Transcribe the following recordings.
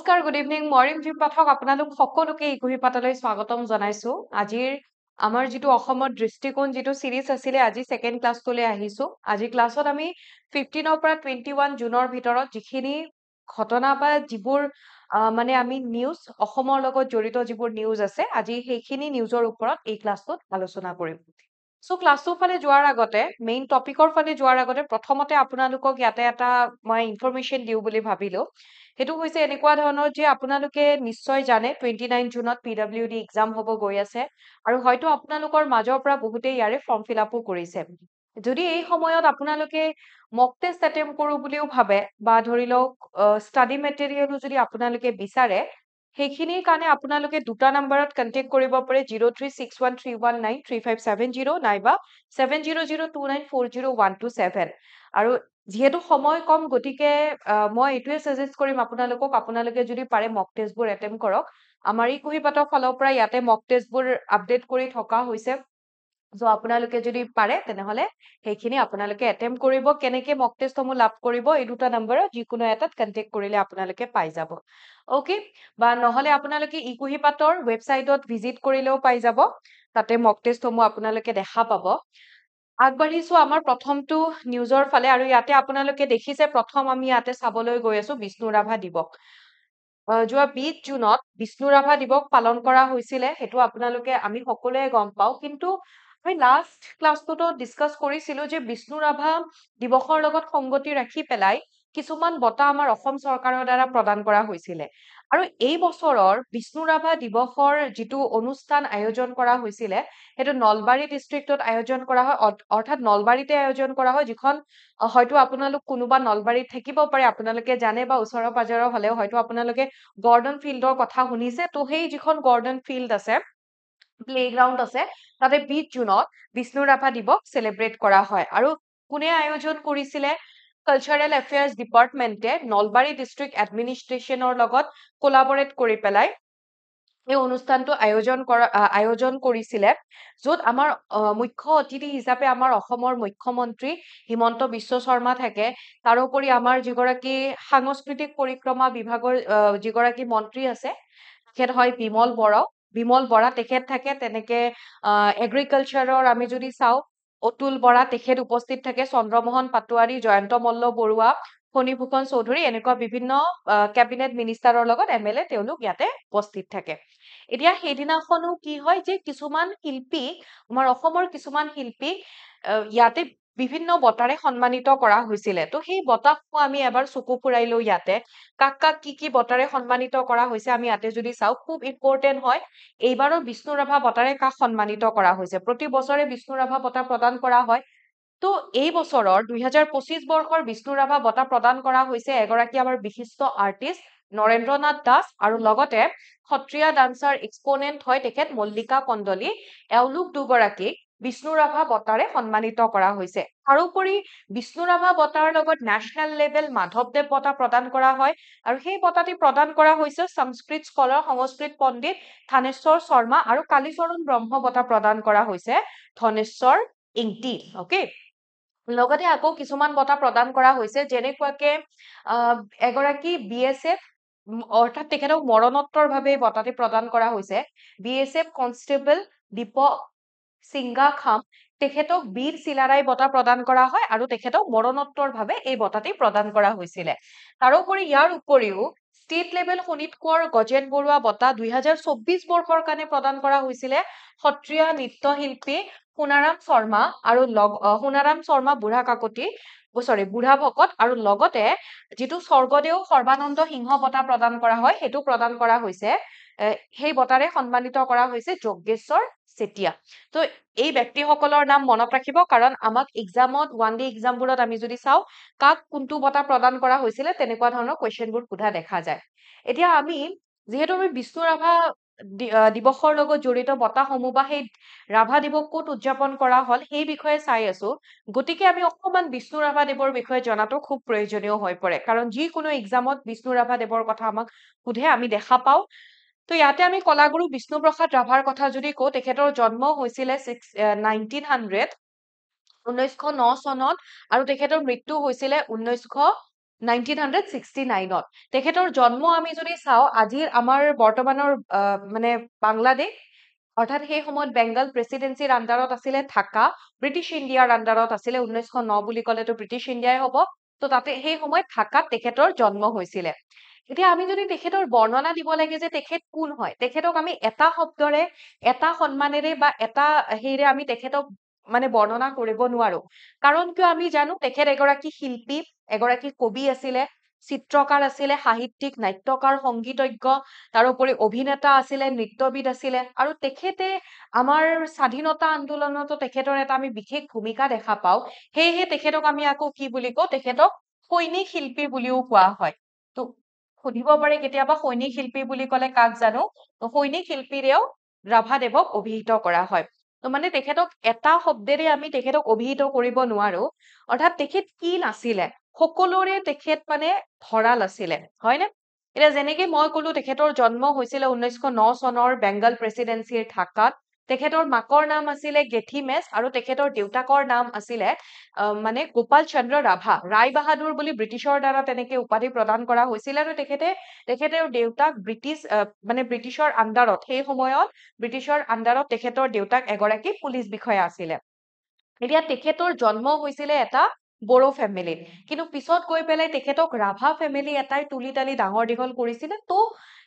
নমস্কাৰ, good evening, morning gym পাঠক আপোনালোক সকলোকে এই কুহিপাতলৈ স্বাগতম জনাইছো। আজিৰ আমাৰ যিটো অসমত দৃষ্টিকোণ যিটো চিৰিজ আছিলে আজি ছেকেণ্ড ক্লাছটোলৈ আহিছো। আজি ক্লাছত আমি 15 পৰা 21 জুনৰ ভিতৰত যিখিনি ঘটনা বা যিবোৰ মানে আমি নিউজ অসমৰ লগত জড়িত যিবোৰ নিউজ আছে আজি সেইখিনি নিউজৰ ওপৰত এই ক্লাছটোত আলোচনা কৰিম। সো ক্লাছটোৰ ফালে যোৱাৰ আগতে মেইন টপিকৰ ফালে যোৱাৰ আগতে প্ৰথমতে আপোনালোকক ইয়াতে এটা মই ইনফৰমেশ্যন দিওঁ বুলি ভাবিলো। সেইটো হৈছে এনেকুৱা ধৰণৰ যে আপোনালোকে নিশ্চয় জানে 29 জুনত PWD এক্সাম হ'ব গৈ আছে আৰু হয়তো আপোনালোকৰ মাজৰ পৰা বহুতেই ইয়াৰে ফৰ্ম ফিল আপো কৰিছে। যদি এই সময়ত আপোনালোকে মক টেষ্ট এটেম্প কৰো বুলিও ভাবে বা ধৰি লওক ষ্টাডি মেটেৰিয়েলো যদি আপোনালোকে বিচাৰে সেইখিনিৰ কাৰণে আপোনালোকে দুটা নম্বৰত কন্টেক্ট কৰিব পাৰে 0361319357 নাইবা 7002940127 আৰু যিহেতু সময় কম গতিকে মই এইটোৱে সাজেষ্ট কৰিম আপোনালোকে যদি পাৰে মক টেষ্টবোৰ এটেম্প কৰক। আমাৰ এই কুহিপাতৰ ফালৰ পৰা ইয়াতে মক টেষ্টবোৰ আপডেট কৰি থকা হৈছে। সো আপোনালোকে যদি পাৰে তেনেহলে সেইখিনি আপোনালোকে এটেম্প কৰিব। কেনেকে মক টেষ্টসমূহ লাভ কৰিব এই দুটা নম্বৰত যিকোনো এটাত কন্টেক্ট কৰিলে আপোনালোকে পাই যাব। ওকে, বা নহলে আপোনালোকে ই কুহিপাতৰ ৱেবছাইটত ভিজিট কৰিলেও পাই যাব। তাতে মক টেষ্টসমূহ আপোনালোকে দেখা পাব। আগবাঢ়িছো আমাৰ প্ৰথমটো নিউজৰ ফালে আৰু ইয়াতে আপোনালোকে দেখিছে প্ৰথম আমি ইয়াতে চাবলৈ গৈ আছো বিষ্ণু ৰাভা দিৱস। যোৱা 20 জুনত বিষ্ণু ৰাভা দিৱস পালন কৰা হৈছিলে সেইটো আপোনালোকে আমি সকলোৱে গম পাওঁ। কিন্তু আমি লাষ্ট ক্লাছটোতো ডিসকাস কৰিছিলো যে বিষ্ণু ৰাভা দিৱসৰ লগত সংগতি ৰাখি পেলাই কিছুমান বঁটা আমাৰ অসম চৰকাৰৰ দ্বাৰা প্ৰদান কৰা হৈছিলে আৰু এই বছৰৰ বিষ্ণু ৰাভা দিৱসৰ যিটো অনুষ্ঠান আয়োজন কৰা হৈছিলে সেইটো নলবাৰী ডিস্ট্ৰিক্টত আয়োজন কৰা হয় অৰ্থাৎ নলবাৰীতে আয়োজন কৰা হয় যিখন হয়তো আপোনালোক কোনোবা নলবাৰীত থাকিব পাৰে আপোনালোকে জানে বা ওচৰৰ পাজৰৰ হলেও হয়তো আপোনালোকে গৰ্ডন ফিল্ডৰ কথা শুনিছে। তো সেই যিখন গৰ্ডন ফিল্ড আছে প্লেগ্ৰাউণ্ড আছে তাতে 20 জুনত বিষ্ণু ৰাভা দিৱস সেলিব্ৰেট কৰা হয় আৰু কোনে আয়োজন কৰিছিলে কালচাৰেল এফেয়াৰ্স ডিপাৰ্টমেন্টে নলবাৰী ডিস্ট্ৰিক্ট এডমিনিষ্ট্ৰেশ্যনৰ লগত কোলাবৰেট কৰি পেলাই এই অনুষ্ঠানটো আয়োজন কৰিছিলে য'ত আমাৰ মুখ্য অতিথি হিচাপে আমাৰ অসমৰ মুখ্যমন্ত্ৰী হিমন্ত বিশ্ব শৰ্মা থাকে। তাৰোপৰি আমাৰ যিগৰাকী সাংস্কৃতিক পৰিক্ৰমা বিভাগৰ যিগৰাকী মন্ত্ৰী আছে তেখেত হয় বিমল বৰা তেখেত থাকে। তেনেকে এগ্ৰিকালচাৰৰ আমি যদি চাওঁ অতুল বৰা তেখেত উপস্থিত থাকে। চন্দ্ৰমোহন পাটোৱাৰী, জয়ন্ত মল্ল বৰুৱা, ফণীভূষণ চৌধুৰী এনেকুৱা বিভিন্ন কেবিনেট মিনিষ্টাৰৰ লগত MLA তেওঁলোক ইয়াতে উপস্থিত থাকে। এতিয়া সেইদিনাখনো কি হয় যে কিছুমান শিল্পী আমাৰ অসমৰ কিছুমান শিল্পী ইয়াতে বিভিন্ন বঁটাৰে সন্মানিত কৰা হৈছিলে। তো সেই বঁটাসমূহ আমি এবাৰ চকু ফুৰাই লওঁ ইয়াতে কাক কাক কি বঁটাৰে সন্মানিত কৰা হৈছে আমি ইয়াতে যদি চাওঁ খুব ইম্পৰ্টেন্ট হয় এইবাৰৰ বিষ্ণু ৰাভা বঁটাৰে কাক সন্মানিত কৰা হৈছে। প্ৰতি বছৰে বিষ্ণু ৰাভা বঁটা প্ৰদান কৰা হয়। তো এই বছৰৰ 2025 বৰ্ষৰ বিষ্ণু ৰাভা বঁটা প্ৰদান কৰা হৈছে এগৰাকী আমাৰ বিশিষ্ট আৰ্টিষ্ট নৰেন্দ্ৰ নাথ দাস আৰু লগতে সত্ৰীয়া ডান্সাৰ এক্সপোনেন্ট হয় তেখেত মল্লিকা কন্দলী। এওঁলোক দুগৰাকীক বিষ্ণু ৰাভা বঁটাৰে সন্মানিত কৰা হৈছে। তাৰোপৰি বিষ্ণু ৰাভা বঁটাৰ লগত নেশ্যনেল লেভেল মাধৱদেৱ বঁটা প্ৰদান কৰা হয় আৰু সেই বঁটাটি প্ৰদান কৰা হৈছে সংস্কৃত স্কলাৰ সংস্কৃত পণ্ডিত থানেশ্বৰ শৰ্মা আৰু কালীচৰণ ব্ৰহ্ম বঁটা প্ৰদান কৰা হৈছে ধনেশ্বৰ ইংতি। অকে, লগতে আকৌ কিছুমান বঁটা প্ৰদান কৰা হৈছে যেনেকুৱাকে এগৰাকী BSF অৰ্থাৎ তেখেতক মৰণোত্তৰ ভাৱে বঁটাটি প্ৰদান কৰা হৈছে BSF কনষ্টেবল দীপক সিংহা খাম তেখেতক বীৰ চিলাৰাই বঁটা প্ৰদান কৰা হয় আৰু তেখেতক মৰণোত্তৰ ভাৱে এই বঁটাটি প্ৰদান কৰা হৈছিলে। তাৰোপৰি ইয়াৰ উপৰিও ষ্টেট লেভেল শোণিত কোঁৱৰ গজেন বৰুৱা বঁটা 2024 বৰ্ষৰ কাৰণে প্ৰদান কৰা হৈছিলে সত্ৰীয়া নৃত্যশিল্পী সোণাৰাম শৰ্মা বুঢ়া ভকত আৰু লগতে যিটো স্বৰ্গদেউ সৰ্বানন্দ সিংহ বঁটা প্ৰদান কৰা হয় সেইটো প্ৰদান কৰা হৈছে সেই বঁটাৰে সন্মানিত কৰা হৈছে যজ্ঞেশ্বৰ চেতিয়া। তো এই ব্যক্তিসকলৰ নাম মনত ৰাখিব কাৰণ আমাক এক্সামত ওৱান ডে এক্সামবোৰত আমি যদি চাওঁ কাক কোনটো বঁটা প্ৰদান কৰা হৈছিলে তেনেকুৱা ধৰণৰ কুৱেশ্যনবোৰ সোধা দেখা যায়। এতিয়া আমি যিহেতু আমি বিষ্ণু ৰাভা দিৱসৰ লগত জড়িত বঁটাসমূহ বা সেই ৰাভা দিৱস ক'ত উদযাপন কৰা হল সেই বিষয়ে চাই আছো গতিকে আমি অকণমান বিষ্ণু ৰাভা দেৱৰ বিষয়ে জনাটো খুব প্ৰয়োজনীয় হৈ পৰে কাৰণ যিকোনো এক্সামত বিষ্ণু ৰাভা দেৱৰ কথা আমাক সোধে আমি দেখা পাওঁ। তো ইয়াতে আমি কলাগুৰু বিষ্ণু প্ৰসাদ ৰাভাৰ কথা যদি কওঁ তেখেতৰ জন্ম হৈছিলে 1909 চনত আৰু তেখেতৰ মৃত্যু হৈছিলে 1969ত তেখেতৰ জন্ম আমি যদি চাওঁ আজিৰ আমাৰ বৰ্তমানৰ মানে বাংলাদেশ অৰ্থাৎ সেই সময়ত বেংগল প্ৰেচিডেন্সিৰ আণ্ডাৰত আছিলে ঢাকা ব্ৰিটিছ ইণ্ডিয়াৰ আণ্ডাৰত আছিলে 1909 বুলি ক'লেতো ব্ৰিটিছ ইণ্ডিয়াই হ'ব তো তাতে সেই সময়ত ঢাকাত তেখেতৰ জন্ম হৈছিলে এতিয়া আমি যদি তেখেতৰ বৰ্ণনা দিব লাগে যে তেখেত কোন হয় তেখেতক আমি এটা শব্দৰে এটা সন্মানেৰে বা এটা হেৰে আমি তেখেতক মানে বৰ্ণনা কৰিব নোৱাৰো কাৰণ কিয় আমি জানো তেখেত এগৰাকী শিল্পী এগৰাকী কবি আছিলে চিত্ৰকাৰ আছিলে সাহিত্যিক নাট্যকাৰ সংগীতজ্ঞ তাৰোপৰি অভিনেতা আছিলে নৃত্যবিদ আছিলে আৰু তেখেতে আমাৰ স্বাধীনতা আন্দোলনতো তেখেতৰ এটা আমি বিশেষ ভূমিকা দেখা পাওঁ সেয়েহে তেখেতক আমি আকৌ কি বুলি কওঁ তেখেতক সৈনিক শিল্পী বুলিও কোৱা হয় তো সুধিব পাৰে কেতিয়াবা সৈনিক শিল্পী বুলি ক'লে কাক জানো তো সৈনিক শিল্পীৰেও ৰাভাদেৱক অভিহিত কৰা হয় তো মানে তেখেতক এটা শব্দেৰে আমি তেখেতক অভিহিত কৰিব নোৱাৰো অৰ্থাৎ তেখেত কি নাছিলে সকলোৰে তেখেত মানে ভঁৰাল আছিলে হয়নে এতিয়া যেনেকে মই কলো তেখেতৰ জন্ম হৈছিলে 1909 চনৰ বেংগল প্ৰেচিডেন্সিৰ ঢাকাত তেখেতৰ মাকৰ নাম আছিলে গেথি মেছ আৰু তেখেতৰ দেউতাকৰ নাম আছিলে মানে গোপাল চন্দ্ৰ ৰাভা ৰায় বাহাদুৰ বুলি ব্ৰিটিছৰ দ্বাৰা তেনেকে উপাধি প্ৰদান কৰা হৈছিল আৰু তেখেতৰ দেউতাক মানে ব্ৰিটিছৰ আণ্ডাৰত সেই সময়ত ব্ৰিটিছৰ আণ্ডাৰত তেখেতৰ দেউতাক এগৰাকী পুলিচ বিষয়া আছিলে এতিয়া তেখেতৰ জন্ম হৈছিলে এটা বড়ো ফেমিলিত কিন্তু পিছত গৈ পেলাই তেখেতক ৰাভা ফেমিলি এটাই তুলি তালি ডাঙৰ দীঘল কৰিছিলে তো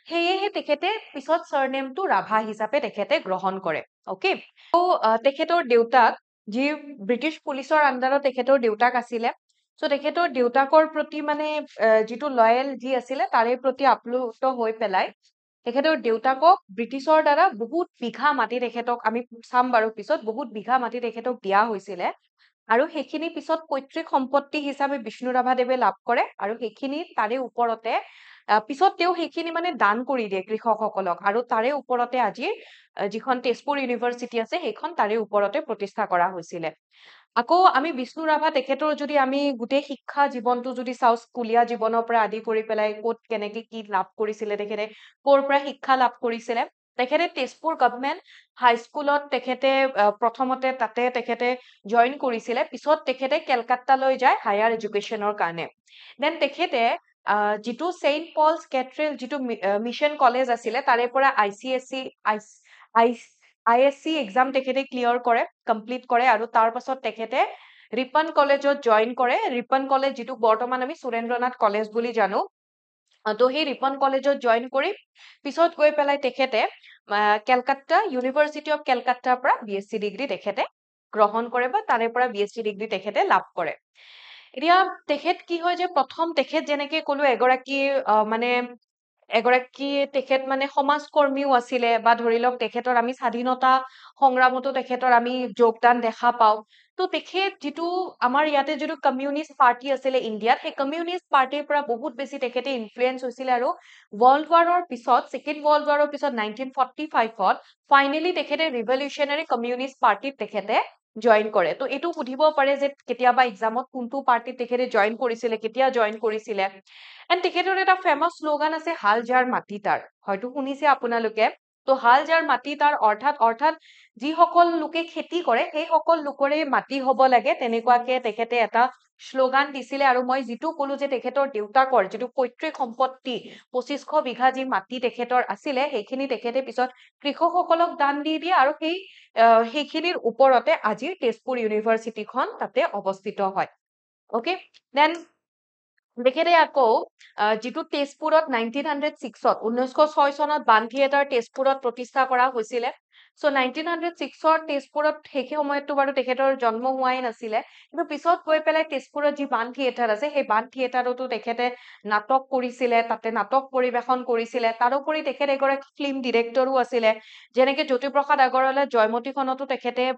সেয়েহে তেখেতে পিছত চাৰনেমটো ৰাভা হিচাপে তেখেতে গ্ৰহণ কৰে অকে তো তেখেতৰ দেউতাক যি ব্ৰিটিছ পুলিচৰ আণ্ডাৰত তেখেতৰ দেউতাক আছিলে চ' তেখেতৰ দেউতাকৰ প্ৰতি মানে যিটো লয়েল যি আছিলে তাৰে প্ৰতি আপ্লুত হৈ পেলাই তেখেতৰ দেউতাকক ব্ৰিটিছৰ দ্বাৰা বহুত বিঘা মাটি তেখেতক আমি চাম বাৰু পিছত বহুত বিঘা মাটি তেখেতক দিয়া হৈছিলে আৰু সেইখিনি পিছত পৈতৃক সম্পত্তি হিচাপে বিষ্ণু ৰাভাদেৱে লাভ কৰে আৰু সেইখিনি তাৰে ওপৰতে পিছত তেওঁ সেইখিনি মানে দান কৰি দিয়ে কৃষকসকলক আৰু তাৰে ওপৰতে আজি যিখন তেজপুৰ ইউনিভাৰ্চিটি আছে সেইখন তাৰে ওপৰতে প্ৰতিষ্ঠা কৰা হৈছিলে আকৌ আমি বিষ্ণু ৰাভা তেখেতৰ যদি আমি গোটেই শিক্ষা জীৱনটো যদি চাওঁ স্কুলীয়া জীৱনৰ পৰা আদি কৰি পেলাই ক'ত কেনেকে কি লাভ কৰিছিলে তেখেতে ক'ৰ পৰা শিক্ষা লাভ কৰিছিলে তেখেতে তেজপুৰ গভৰ্ণমেণ্ট হাইস্কুলত তেখেতে প্ৰথমতে তাতে তেখেতে জইন কৰিছিলে পিছত তেখেতে কেলকাতালৈ যায় হায়াৰ এডুকেশ্যনৰ কাৰণে দেন তেখেতে যিটো চেইণ্ট পলছ কেথেড্ৰেল যিটো মিছন কলেজ আছিলে তাৰে পৰা ISC এক্সাম তেখেতে ক্লিয়াৰ কৰে কমপ্লিট কৰে আৰু তাৰ পাছত তেখেতে ৰিপন কলেজত জইন কৰে ৰিপন কলেজ যিটো বৰ্তমান আমি সুৰেন্দ্ৰনাথ কলেজ বুলি জানো তো সেই ৰিপন কলেজত জইন কৰি পিছত গৈ পেলাই তেখেতে কেলকাতা ইউনিভাৰ্চিটি অফ কেলকাতাৰ পৰা BSc ডিগ্ৰী তেখেতে গ্ৰহণ কৰে বা তাৰে পৰা BSc ডিগ্ৰী তেখেতে লাভ কৰে এতিয়া তেখেত কি হয় যে প্ৰথম তেখেত যেনেকে ক'লো এগৰাকী তেখেত মানে সমাজকৰ্মীও আছিলে বা ধৰি লওক তেখেতৰ আমি স্বাধীনতা সংগ্ৰামতো তেখেতৰ আমি যোগদান দেখা পাওঁ তো তেখেত যিটো আমাৰ ইয়াতে যিটো কমিউনিষ্ট পাৰ্টি আছিলে ইণ্ডিয়াত সেই কমিউনিষ্ট পাৰ্টিৰ পৰা বহুত বেছি তেখেতে ইনফ্লুৱেঞ্চ হৈছিলে আৰু ৱৰ্ল্ড ৱাৰৰ পিছত ছেকেণ্ড ৱৰ্ল্ড ৱাৰৰ পিছত 1945ত ফাইনেলি তেখেতে ৰিভলিউচনাৰী কমিউনিষ্ট পাৰ্টিত তেখেতে জইন কৰে তো এইটো সুধিব পাৰে যে কেতিয়াবা এক্সামত কোনটো পাৰ্টিত তেখেতে জইন কৰিছিলে কেতিয়া জইন কৰিছিলে এণ্ড তেখেতৰ এটা ফেমাছ শ্লোগান আছে হাল যাৰ মাটি তাৰ হয়তো শুনিছে আপোনালোকে তো হাল যাৰ মাটি তাৰ অৰ্থাৎ যিসকল লোকে খেতি কৰে সেই সকল লোকৰে মাটি হ'ব লাগে তেনেকুৱাকে তেখেতে এটা শ্লোগান দিছিলে আৰু মই যিটো ক'লো যে তেখেতৰ দেউতাকৰ যিটো পৈতৃক সম্পত্তি 2500 বিঘা যি মাটি তেখেতৰ আছিলে সেইখিনি তেখেতে পিছত কৃষকসকলক দান দি দিয়ে আৰু সেইখিনিৰ ওপৰতে আজিৰ তেজপুৰ ইউনিভাৰ্চিটিখন তাতে অৱস্থিত হয় অকে দেন তেখেতে আকৌ যিটো তেজপুৰত 1906ত 1906 চনত বাণ থিয়েটাৰ তেজপুৰত প্ৰতিষ্ঠা কৰা হৈছিলে চ' 1906ৰ তেজপুৰত সেই সময়ততো বাৰু তেখেতৰ জন্ম হোৱাই নাছিলে কিন্তু পিছত গৈ পেলাই তেজপুৰত যি বাণ থিয়েটাৰ আছে সেই বাণ থিয়েটাৰতো তেখেতে নাটক কৰিছিলে তাতে নাটক পৰিবেশন কৰিছিলে তাৰোপৰি তেখেত এগৰাকী ফিল্ম ডিৰেক্টৰো আছিলে যেনেকে জ্যোতিপ্ৰসাদ আগৰৱালা জয়মতীখনতো তেখেতে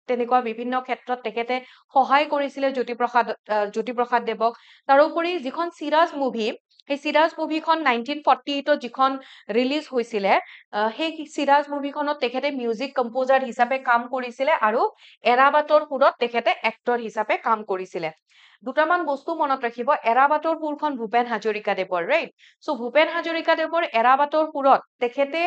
তেনেকুৱা বিভিন্ন ক্ষেত্ৰত তেখেতে সহায় কৰিছিলে জ্যোতিপ্ৰসাদ দেৱক তাৰোপৰি যিখন চিৰাজ মুভি সেই চিৰাজ মুভিখন 1948ত যিখন ৰিলিজ হৈছিলে সেই চিৰাজ মুভিখনত তেখেতে মিউজিক কম্পোজাৰ হিচাপে কাম কৰিছিলে আৰু এৰাবাটৰ সুৰত তেখেতে এক্টৰ হিচাপে কাম কৰিছিলে দুটামান বস্তু মনত ৰাখিব এৰাবাটৰ সুৰখন ভূপেন হাজৰিকা দেৱৰ ৰাইট চ' ভূপেন হাজৰিকা দেৱৰ এৰাবাটৰ সুৰত তেখেতে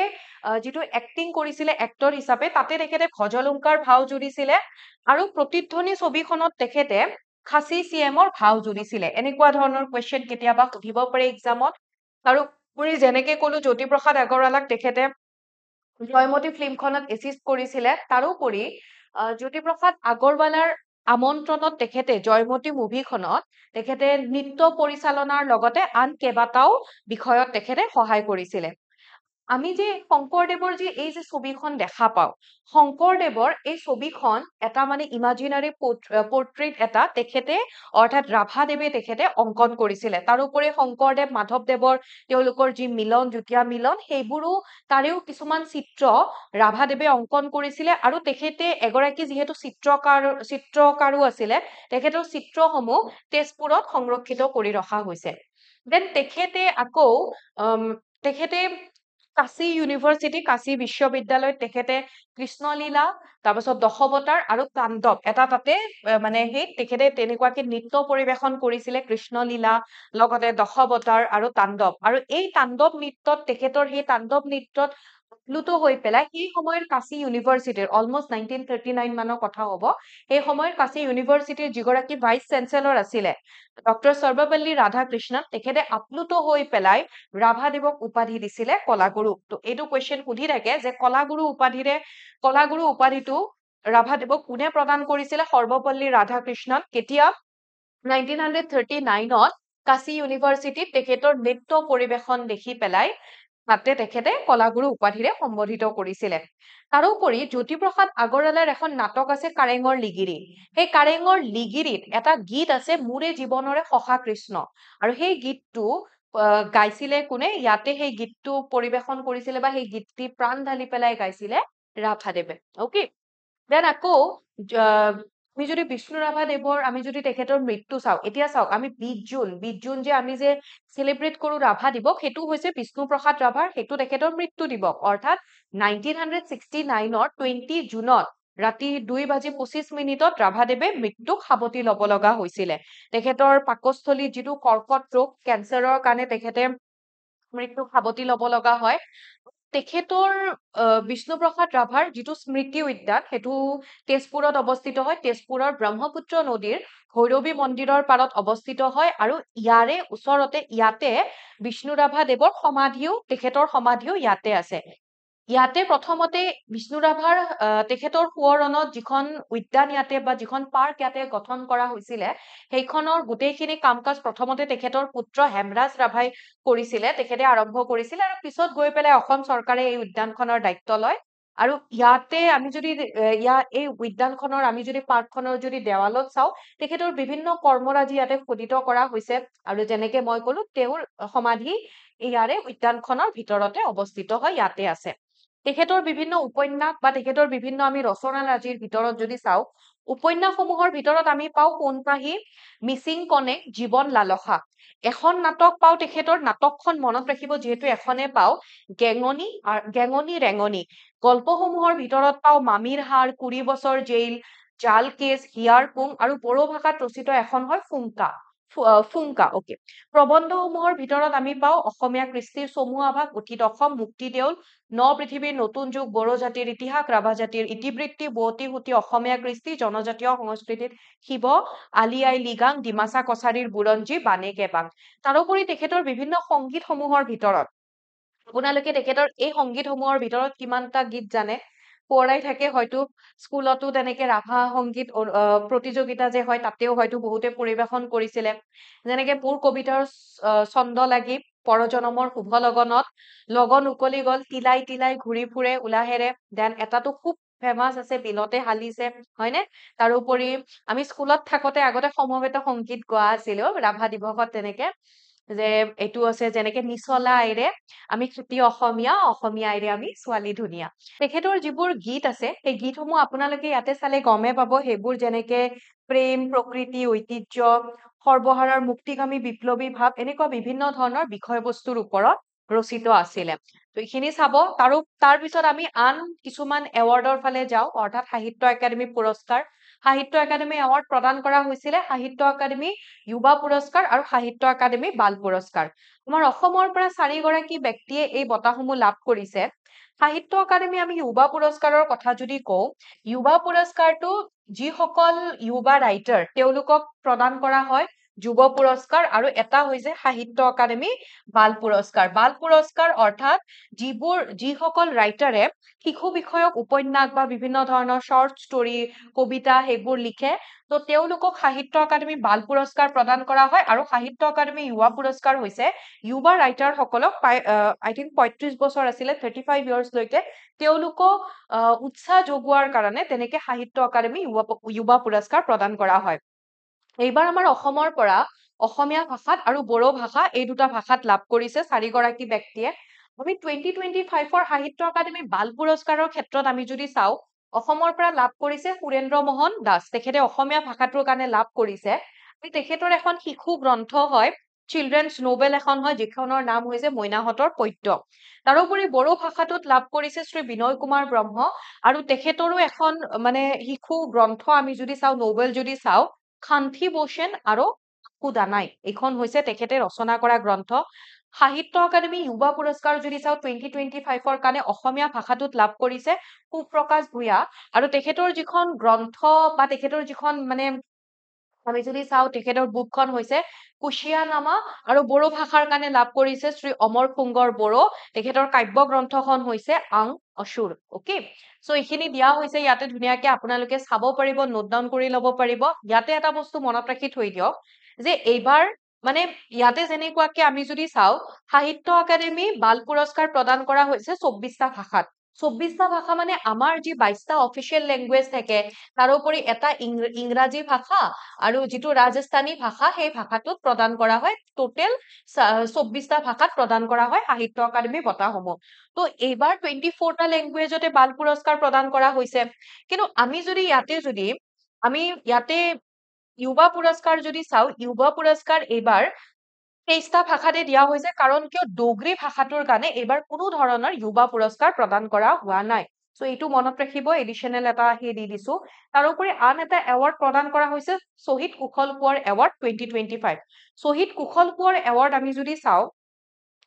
যিটো এক্টিং কৰিছিলে এক্টৰ হিচাপে তাতে তেখেতে ভজলংকাৰ ভাও জুৰিছিলে আৰু প্ৰতিধ্বনি ছবিখনত তেখেতে খাচী চিএমৰ ভাও জুৰিছিলে এনেকুৱা ধৰণৰ কুৱেশ্যন কেতিয়াবা সুধিব পাৰে এক্সামত তাৰোপৰি যেনেকে ক'লো জ্যোতিপ্ৰসাদ আগৰৱালাক তেখেতে জয়মতী ফিল্মখনত এছিষ্ট কৰিছিলে তাৰোপৰি জ্যোতিপ্ৰসাদ আগৰৱালাৰ আমন্ত্ৰণত তেখেতে জয়মতী মুভিখনত তেখেতে নৃত্য পৰিচালনাৰ লগতে আন কেইবাটাও বিষয়ত তেখেতে সহায় কৰিছিলে আমি যে শংকৰদেৱৰ যে এই যে ছবিখন দেখা পাওঁ শংকৰদেৱৰ এই ছবিখন এটা মানে ইমাজিনাৰী পৰ্ট্ৰেট এটা তেখেতে অৰ্থাৎ ৰাভাদেৱে তেখেতে অংকন কৰিছিলে তাৰোপৰি শংকৰদেৱ মাধৱদেৱৰ তেওঁলোকৰ যি মিলন যুটীয়া মিলন সেইবোৰো তাৰেও কিছুমান চিত্ৰ ৰাভাদেৱে অংকন কৰিছিলে আৰু তেখেতে এগৰাকী যিহেতু চিত্ৰকাৰো আছিলে তেখেতৰ চিত্ৰসমূহ তেজপুৰত সংৰক্ষিত কৰি ৰখা হৈছে দেন তেখেতে আকৌ তেখেতে কাশী ইউনিভাৰ্চিটি কাশী বিশ্ববিদ্যালয়ত তেখেতে কৃষ্ণলীলা তাৰপিছত দশৱতাৰ আৰু তাণ্ডৱ এটা তাতে মানে সেই তেখেতে তেনেকুৱাকে নৃত্য পৰিবেশন কৰিছিলে কৃষ্ণলীলা লগতে দশৱতাৰ আৰু তাণ্ডৱ আৰু এই তাণ্ডৱ নৃত্যত তেখেতৰ সেই তাণ্ডৱ নৃত্যত আপ্লুত হৈ পেলাই সেই সময়ৰ কাশী ইউনিভাৰ্চিটিৰ অলমষ্ট 1939 মানৰ কথা হ'ব সেই সময়ৰ কাশী ইউনিভাৰ্চিটিৰ যিগৰাকী ভাইচ চেঞ্চেলৰ আছিলে ডক্টৰ সৰ্বপল্লী ৰাধাকৃষ্ণন তেখেতে আপ্লুত হৈ পেলাই ৰাভাদেৱক উপাধি দিছিলে কলাগুৰু তো এইটো কুৱেশ্যন সুধি থাকে যে কলাগুৰু উপাধিটো ৰাভাদেৱক কোনে প্ৰদান কৰিছিলে সৰ্বপল্লী ৰাধাকৃষ্ণন কেতিয়া 1939ত কাশী ইউনিভাৰ্চিটিত তেখেতৰ নৃত্য পৰিবেশন দেখি পেলাই তাতে তেখেতে কলাগুৰু উপাধিৰে সম্বোধিত কৰিছিলে তাৰোপৰি জ্যোতিপ্ৰসাদ আগৰৱালাৰ এখন নাটক আছে কাৰেঙৰ লিগিৰি সেই কাৰেঙৰ লিগিৰিত এটা গীত আছে মোৰে জীৱনৰে সখা কৃষ্ণ আৰু সেই গীতটো গাইছিলে কোনে ইয়াতে সেই গীতটো পৰিবেশন কৰিছিলে বা সেই গীতটি প্ৰাণ ঢালি পেলাই গাইছিলে ৰাভাদেৱে অকে দেন আকৌ আমি যদি বিষ্ণু ৰাভাদেৱৰ আমি যদি তেখেতৰ মৃত্যু চাওঁ এতিয়া চাওক আমি 20 জুন যে আমি যে সেলিব্ৰেট কৰো ৰাভা দিৱস সেইটো হৈছে বিষ্ণুপ্ৰসাদ ৰাভাৰ সেইটো তেখেতৰ মৃত্যু দিৱস অৰ্থাৎ 1969ৰ 20 জুনত ৰাতি 2:25 ৰাভাদেৱে মৃত্যুক সাৱটি ল'ব লগা হৈছিলে তেখেতৰ পাকস্থলীত যিটো কৰ্কট ৰোগ কেঞ্চাৰৰ কাৰণে তেখেতে মৃত্যুক সাৱটি ল'ব লগা হয় তেখেতৰ বিষ্ণুপ্ৰসাদ ৰাভাৰ যিটো স্মৃতি উদ্যান সেইটো তেজপুৰত অৱস্থিত হয় তেজপুৰৰ ব্ৰহ্মপুত্ৰ নদীৰ ভৈৰৱী মন্দিৰৰ পাৰত অৱস্থিত হয় আৰু ইয়াৰে ওচৰতে ইয়াতে বিষ্ণু ৰাভাদেৱৰ তেখেতৰ সমাধিও ইয়াতে আছে ইয়াতে প্ৰথমতে বিষ্ণু ৰাভাৰ তেখেতৰ সোঁৱৰণত যিখন উদ্যান ইয়াতে বা যিখন পাৰ্ক ইয়াতে গঠন কৰা হৈছিলে সেইখনৰ গোটেইখিনি কাম কাজ প্ৰথমতে তেখেতৰ পুত্ৰ হেমৰাজ ৰাভাই কৰিছিলে তেখেতে আৰম্ভ কৰিছিলে আৰু পিছত গৈ পেলাই অসম চৰকাৰে এই উদ্যানখনৰ দায়িত্ব লয় আৰু ইয়াতে আমি যদি এই উদ্যানখনৰ আমি যদি পাৰ্কখনৰ যদি দেৱালত চাওঁ তেখেতৰ বিভিন্ন কৰ্মৰাজি ইয়াতে খোদিত কৰা হৈছে আৰু যেনেকে মই ক'লো তেওঁৰ সমাধি ইয়াৰে উদ্যানখনৰ ভিতৰতে অৱস্থিত হয় ইয়াতে আছে তেখেতৰ বিভিন্ন উপন্যাস বা তেখেতৰ বিভিন্ন আমি ৰচনাৰাজিৰ ভিতৰত যদি চাওঁ উপন্যাসসমূহৰ ভিতৰত আমি পাওঁ সোণপাহি মিচিং কনেক জীৱন লালসা এখন নাটক পাওঁ তেখেতৰ নাটকখন মনত ৰাখিব যিহেতু এখনে পাওঁ গেঙনি ৰেঙনি গল্পসমূহৰ ভিতৰত পাওঁ মামীৰ হাৰ 20 বছৰ জেইল জাল কেছ হিয়াৰ কুং আৰু বড়ো ভাষাত ৰচিত এখন হয় ফুংকা অকে প্ৰবন্ধসমূহৰ ভিতৰত আমি পাওঁ অসমীয়া কৃষ্টিৰ চমু আভাস অতীত অসম মুক্তি দেউল ন পৃথিৱীৰ নতুন যুগ বড়ো জাতিৰ ইতিহাস ৰাভা জাতিৰ ইতিবৃত্তি বুৱতী সুতি অসমীয়া কৃষ্টি জনজাতীয় সংস্কৃতিত শিৱ আলি আই লিগাং ডিমাচা কছাৰীৰ বুৰঞ্জী বানে কেবাং তাৰোপৰি তেখেতৰ বিভিন্ন সংগীতসমূহৰ ভিতৰত আপোনালোকে তেখেতৰ এই সংগীতসমূহৰ ভিতৰত কিমানটা গীত জানে পঢ়াই থাকে হয়তো স্কুলতো তেনেকে ৰাভা সংগীত প্ৰতিযোগিতা যে হয় তাতেও হয়তো বহুতে পৰিবেশন কৰিছিলে যেনেকে মোৰ কবিতাৰ ছন্দ লাগি পৰজনমৰ শুভ লগনত লগন উকলি গল তিলাই তিলাই ঘূৰি ফুৰে উলাহেৰে দেন এটাটো খুব ফেমাছ আছে বিলতে হালিছে হয়নে তাৰোপৰি আমি স্কুলত থাকোতে আগতে সমবেত সংগীত গোৱা আছিলো ৰাভা দিৱসত তেনেকে যে এইটো আছে যেনেকে নিচলা আইৰে আমি খেতি অসমীয়া আইৰে আমি ছোৱালী ধুনীয়া তেখেতৰ যিবোৰ গীত আছে সেই গীতসমূহ আপোনালোকে ইয়াতে চালে গমে পাব সেইবোৰ যেনেকে প্ৰেম প্ৰকৃতি ঐতিহ্য সৰ্বহাৰাৰ মুক্তিগামী বিপ্লৱী ভাৱ এনেকুৱা বিভিন্ন ধৰণৰ বিষয়বস্তুৰ ওপৰত ৰচিত আছিলে তো এইখিনি চাব তাৰ পিছত আমি আন কিছুমান এৱাৰ্ডৰ ফালে যাওঁ অৰ্থাৎ সাহিত্য একাডেমী পুৰস্কাৰ সাহিত্য একাডেমী এৱাৰ্ড প্ৰদান কৰা হৈছিলে সাহিত্য একাডেমী যুৱা পুৰস্কাৰ আৰু সাহিত্য একাডেমী বাল পুৰস্কাৰ আমাৰ অসমৰ পৰা 4গৰাকী ব্যক্তিয়ে এই বঁটাসমূহ লাভ কৰিছে সাহিত্য একাডেমী আমি যুৱা পুৰস্কাৰৰ কথা যদি কওঁ যুৱা পুৰস্কাৰটো যিসকল যুৱা ৰাইটাৰ তেওঁলোকক প্ৰদান কৰা হয় যুৱ পুৰস্কাৰ আৰু এটা হৈছে সাহিত্য একাডেমী বাল পুৰস্কাৰ। বাল পুৰস্কাৰ অৰ্থাৎ যিসকল ৰাইটাৰে শিশু বিষয়ক উপন্যাস বা বিভিন্ন ধৰণৰ শৰ্ট ষ্টৰী কবিতা সেইবোৰ লিখে তো তেওঁলোকক সাহিত্য একাডেমী বাল পুৰস্কাৰ প্ৰদান কৰা হয় আৰু সাহিত্য একাডেমী যুৱা পুৰস্কাৰ হৈছে যুৱা ৰাইটাৰ সকলক আই থিংক ৩৫ বছৰ আছিলে 35 ইয়াৰ্স লৈকে তেওঁলোকক উৎসাহ যোগোৱাৰ কাৰণে তেনেকে সাহিত্য একাডেমী যুৱা পুৰস্কাৰ প্ৰদান কৰা হয়। এইবাৰ আমাৰ অসমৰ পৰা অসমীয়া ভাষাত আৰু বড়ো ভাষা এই দুটা ভাষাত লাভ কৰিছে 4 গৰাকী ব্যক্তিয়ে। আমি 2025ৰ সাহিত্য একাডেমী বাল পুৰস্কাৰৰ ক্ষেত্ৰত আমি যদি চাওঁ অসমৰ পৰা লাভ কৰিছে সুৰেন্দ্ৰ মোহন দাস তেখেতে অসমীয়া ভাষাটোৰ কাৰণে লাভ কৰিছে। তেখেতৰ এখন শিশু গ্ৰন্থ হয় চিলড্ৰেনছ নোবেল এখন হয় যিখনৰ নাম হৈছে মইনাহতৰ পদ্য। তাৰোপৰি বড়ো ভাষাটোত লাভ কৰিছে শ্ৰী বিনয় কুমাৰ ব্ৰহ্ম আৰু তেখেতৰো এখন মানে শিশু গ্ৰন্থ আমি যদি চাওঁ নোবেল যদি চাওঁ খান্থি বচেন আৰু কুদানাই এইখন হৈছে তেখেতে ৰচনা কৰা গ্ৰন্থ। সাহিত্য একাডেমী যুৱা পুৰস্কাৰ যদি চাওঁ 2025ৰ কাৰণে অসমীয়া ভাষাটোত লাভ কৰিছে সুপ্ৰকাশ ভূঞা আৰু তেখেতৰ যিখন গ্ৰন্থ বা তেখেতৰ যিখন মানে আমি যদি চাওঁ তেখেতৰ বুকখন হৈছে কুশিয়ানামা আৰু বড়ো ভাষাৰ কাৰণে লাভ কৰিছে শ্ৰী অমৰ সুংগৰ বড়ো তেখেতৰ কাব্য গ্ৰন্থখন হৈছে আং অসুৰ। ওকে সো এইখিনি দিয়া হৈছে ইয়াতে ধুনীয়াকে আপোনালোকে চাব পাৰিব নোট ডাউন কৰি ল'ব পাৰিব। ইয়াতে এটা বস্তু মনত ৰাখি থৈ দিয়ক যে এইবাৰ মানে ইয়াতে যেনেকুৱাকে আমি যদি চাওঁ সাহিত্য একাডেমী বাল পুৰস্কাৰ প্ৰদান কৰা হৈছে 24টা ভাষাত। 24টা ভাষা মানে আমাৰ যি 22টা অফিচিয়েল লেংগুৱেজ থাকে তাৰোপৰি এটা ইংৰাজী ভাষা আৰু যিটো ৰাজস্থানী ভাষা সেই ভাষাটোত প্ৰদান কৰা হয় টোটেল 24টা ভাষাত প্ৰদান কৰা হয় সাহিত্য একাডেমী বঁটাসমূহ। তো এইবাৰ 24টা লেংগুৱেজতে বাল পুৰস্কাৰ প্ৰদান কৰা হৈছে। কিন্তু আমি যদি ইয়াতে যুৱা পুৰস্কাৰ যদি চাওঁ যুৱা পুৰস্কাৰ এইবাৰ 23টা ভাষাতে দিয়া হৈছে কাৰণ কিয় ডোগৰী ভাষাটোৰ কাৰণে এইবাৰ কোনো ধৰণৰ যুৱা পুৰস্কাৰ প্ৰদান কৰা হোৱা নাই। সো এইটো মনত ৰাখিব এডিশনেল এটা দি দিছো। তাৰোপৰি আন এটা এৱাৰ্ড প্ৰদান কৰা হৈছে শ্বহীদ কুশল কোঁৱৰ এৱাৰ্ড 2025। শ্বহীদ কুশল কোঁৱৰ এৱাৰ্ড আমি যদি চাওঁ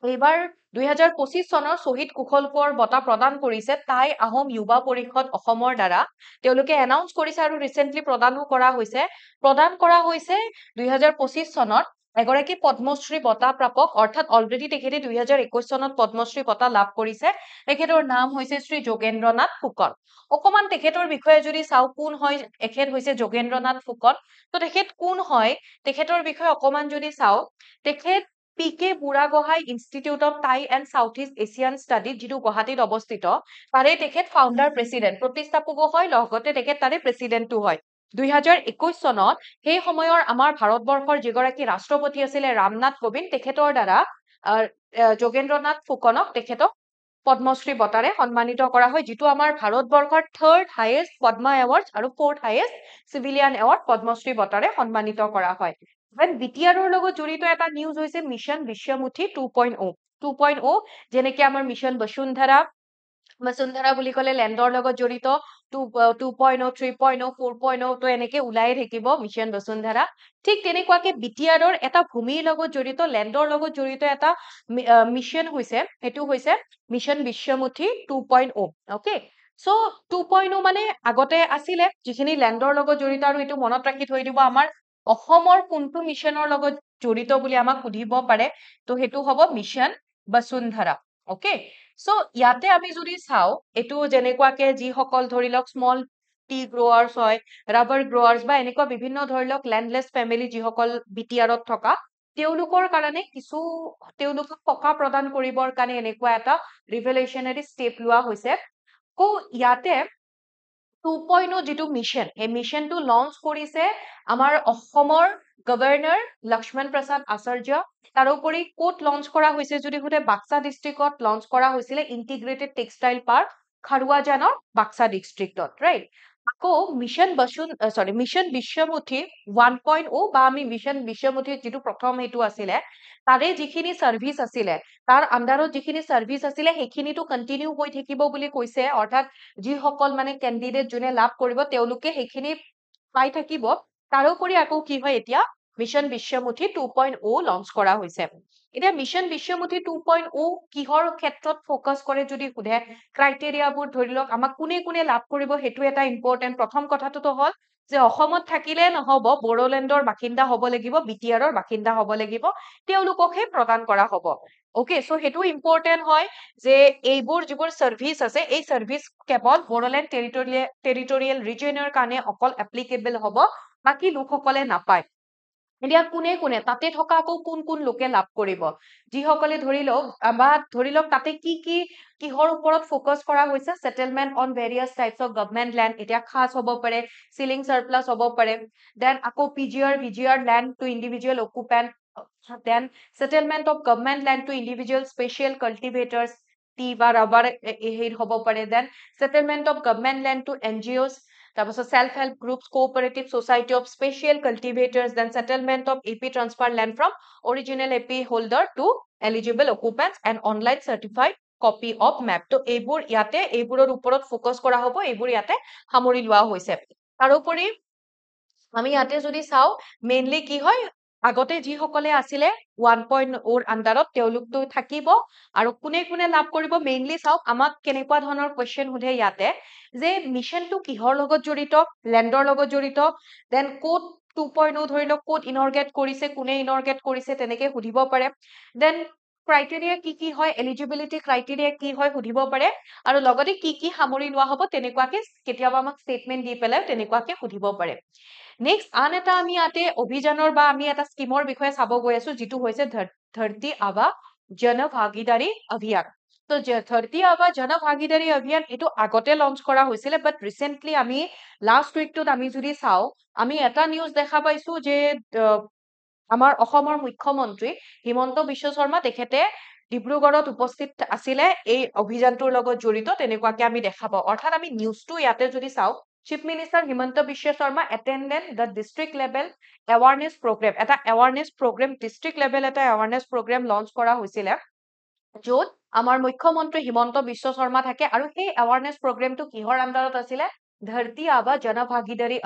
এইবাৰ 2025 চনৰ শ্বহীদ কুশল কোঁৱৰ বঁটা প্ৰদান কৰিছে টাই আহোম যুৱা পৰিষদ অসমৰ দ্বাৰা তেওঁলোকে এনাউন্স কৰিছে আৰু ৰিসেন্টলি প্ৰদানো কৰা হৈছে। প্ৰদান কৰা হৈছে 2025 চনত এগৰাকী পদ্মশ্ৰী বঁটা প্ৰাপক অৰ্থাৎ অলৰেডি তেখেতে 2021 চনত পদ্মশ্ৰী বঁটা লাভ কৰিছে। তেখেতৰ নাম হৈছে শ্ৰী যোগেন্দ্ৰনাথ ফুকন। অকমান তেখেতৰ বিষয়ে যদি চাওঁ কোন হয় তেখেত হৈছে যোগেন্দ্ৰনাথ ফুকন। তো তেখেত কোন হয় তেখেতৰ বিষয়ে অকমান যদি চাওঁ তেখেত PK Burhagohain institute of Tai and South East Asian studies যিটো গুৱাহাটীত অৱস্থিত তাৰে তেখেত ফাউণ্ডাৰ প্ৰেচিডেণ্ট প্ৰতিষ্ঠাপকো হয় লগতে তেখেত তাৰে প্ৰেচিডেণ্টটো হয়। 2021 চনত সেই সময়ৰ আমাৰ ভাৰতবৰ্ষৰ যিগৰাকী ৰাষ্ট্ৰপতি আছিলে ৰামনাথ কোবিন্দ তেখেতৰ দ্বাৰা যোগেন্দ্ৰনাথ ফুকনক তেখেতক পদ্মশ্ৰী বঁটাৰে সন্মানিত কৰা হয় যিটো আমাৰ ভাৰতবৰ্ষৰ 3rd হাইয়েষ্ট পদ্মা এৱাৰ্ড আৰু 4th highest civilian award Padmashri বঁটাৰে সন্মানিত কৰা হয়। দেন বিটিআৰৰ লগত জড়িত এটা নিউজ হৈছে মিছন বিশ্বমুঠি 2.0 2.0 যেনেকে আমাৰ মিছন বসুন্ধৰা বুলি ক'লে লেণ্ডৰ লগত জড়িত 2.0 3.0 4.0 তো এনেকে ওলাই থাকিব মিছন বসুন্ধৰা। ঠিক তেনেকুৱাকে বিটিআৰৰ এটা ভূমিৰ লগত জড়িত লেণ্ডৰ লগত জড়িত এটা মিছন হৈছে সেইটো হৈছে মিছন বিশ্বমুঠি 2.0। ওকে সো 2.0 মানে আগতে আছিলে যিখিনি লেণ্ডৰ লগত জড়িত আৰু এইটো মনত ৰাখি থৈ দিব আমাৰ অসমৰ কোনটো মিছনৰ লগত জড়িত বুলি আমাক সুধিব পাৰে তো সেইটো হ'ব মিছন বসুন্ধৰা। ওকে সো ইয়াতে আমি যদি চাওঁ এইটো যেনেকুৱাকে যিসকল ধৰি লওক স্মল টি গ্ৰোৱাৰ্ছ হয় ৰাবাৰ গ্ৰোৱাৰ্ছ বা এনেকুৱা বিভিন্ন ধৰি লওক লেণ্ডলেছ ফেমিলি যিসকল বিটিআৰত থকা তেওঁলোকৰ কাৰণে তেওঁলোকক টকা প্ৰদান কৰিবৰ কাৰণে এনেকুৱা এটা ৰিভলিউচনাৰী ষ্টেপ লোৱা হৈছে। আকৌ ইয়াতে 2.0 যিটো মিছন এই মিছনটো লঞ্চ কৰিছে আমাৰ অসমৰ গভৰ্ণৰ লক্ষ্মণ প্ৰসাদ আচাৰ্য। তাৰোপৰি ক'ত লঞ্চ কৰা হৈছে যদি সোধে বাক্সা ডিষ্ট্ৰিক্টত লঞ্চ কৰা হৈছিলে ইণ্টিগ্ৰেটেড টেক্সটাইল পাৰ্ক খাৰুৱাজানৰ বাক্সা ডিষ্ট্ৰিক্টত ৰাইট। আকৌ মিছন বিশ্বমুঠি 1.0 বা আমি মিছন বিশ্বমুঠি যিটো প্ৰথম সেইটো আছিলে তাৰে যিখিনি সাৰ্ভিস আছিলে তাৰ আন্ডাৰত যিখিনি সাৰ্ভিস আছিলে সেইখিনিটো কন্টিনিউ হৈ থাকিব বুলি কৈছে অৰ্থাৎ যিসকল মানে কেণ্ডিডেট যোনে লাভ কৰিব তেওঁলোকে সেইখিনি পাই থাকিব। তাৰোপৰি আকৌ কি হয় এতিয়া মিছন বিশ্বমুঠি 2.0 লঞ্চ কৰা হৈছে। এতিয়া মিছন বিশ্বমুঠি 2.0 কিহৰ ক্ষেত্ৰত ফোকাস কৰে যদি সোধে ক্ৰাইটেৰিয়াবোৰ ধৰি লওক আমাক কোনে কোনে লাভ কৰিব সেইটো এটা ইম্পৰ্টেন্ট। প্ৰথম কথাটো হ'ল যে অসমত থাকিলে নহব, বড়োলেণ্ডৰ বাসিন্দা হব লাগিব, বিটিআৰৰ বাসিন্দা হব লাগিব, তেওঁলোককহে প্ৰদান কৰা হব। অকে, সো সেইটো ইম্পৰ্টেণ্ট হয় যে এইবোৰ যিবোৰ সাৰ্ভিস আছে, এই সাৰ্ভিস কেৱল বড়োলেণ্ড টেৰিটৰিয়েল ৰিজনৰ কাৰণে অকল এপ্লিকেবল হব, বাকী লোকসকলে নাপায়। এতিয়া কোনে কোনে তাতে থকা আকৌ কোন লোকে লাভ কৰিব, যিসকলে ধৰি লওক তাতে কিহৰ ওপৰত ফোকাস কৰা হৈছে, settlement on various types of government land, এতিয়া খাস হ'ব পাৰে, সিলিং সাৰপ্লাস হ'ব পাৰে, দেন আকৌ VGR land to individual occupant, then settlement of government land to individual special cultivators, tea বা ৰাবাৰ হেৰি হ'ব পাৰে, then settlement of government land to NGOs, তাৰপিছত self help groups, cooperative society of special cultivators, then settlement of AP transfer land from original AP holder to eligible occupants and online certified copy of map. তো এইবোৰৰ ওপৰত focus কৰা হ'ব, এইবোৰ ইয়াতে সামৰি লোৱা হৈছে। তাৰোপৰি আমি ইয়াতে যদি চাও, মেইনলি কি হয়, আগতে যিসকলে আছিলে 1.0 আন্ডাৰত তেওঁলোকটো থাকিব, আৰু কোনে কোনে লাভ কৰিব, মেইনলি চাওক আমাক কেনেকুৱা ধৰণৰ কোৱেশ্চন সোধে ইয়াতে, যে মিশনটো কিহৰ লগত জড়িত, ল্যান্ডৰ লগত জড়িত, দেন কোড 2.0 ধৰি লওক কোড ইনৰগেট কৰিছে, কোনে ইনৰগেট কৰিছে, তেনেকে সুধিব পাৰে, দেন ক্ৰাইটেৰিয়া কি হয়, এলিজিবিলিটি ক্ৰাইটেৰিয়া কি হয় সুধিব পাৰে, আৰু লগতে কি সামৰি লোৱা হ'ব, তেনেকুৱাকে কেতিয়াবা আমাক ষ্টেটমেন্ট দি পেলাই তেনেকুৱাকে সুধিব পাৰে। নেক্সট আন এটা আমি ইয়াতে অভিযানৰ বা আমি এটা স্কিমৰ বিষয়ে চাব গৈ আছো, যিটো হৈছে ধৰতি আবা জনভাগিদাৰী অভিযান। তো ধৰতি আবা জনভাগিদাৰী অভিযান এইটো আগতে লঞ্চ কৰা হৈছিলে, বাট ৰিসেন্টলি আমি লাষ্ট উইকটোত আমি যদি চাও, আমি এটা নিউজ দেখা পাইছো যে আমাৰ অসমৰ মুখ্যমন্ত্ৰী হিমন্ত বিশ্ব শৰ্মা তেখেতে ডিব্ৰুগড়ত উপস্থিত আছিলে এই অভিযানটোৰ লগত জড়িত, তেনেকুৱাকে আমি দেখা পাওঁ। অৰ্থাৎ আমি নিউজটো ইয়াতে যদি চাও, Chief Minister Himanta Biswa Sharma attended the district level awareness program, এটা awareness program, district level এটা awareness program launch কৰা হৈছিলে, য'ত আমাৰ মুখ্যমন্ত্ৰী হিমন্ত বিশ্ব শৰ্মা থাকে, আৰু সেই awareness programটো কিহৰ আন্ডাৰত আছিলে, ধৰতি আবা জনভাগিদাৰী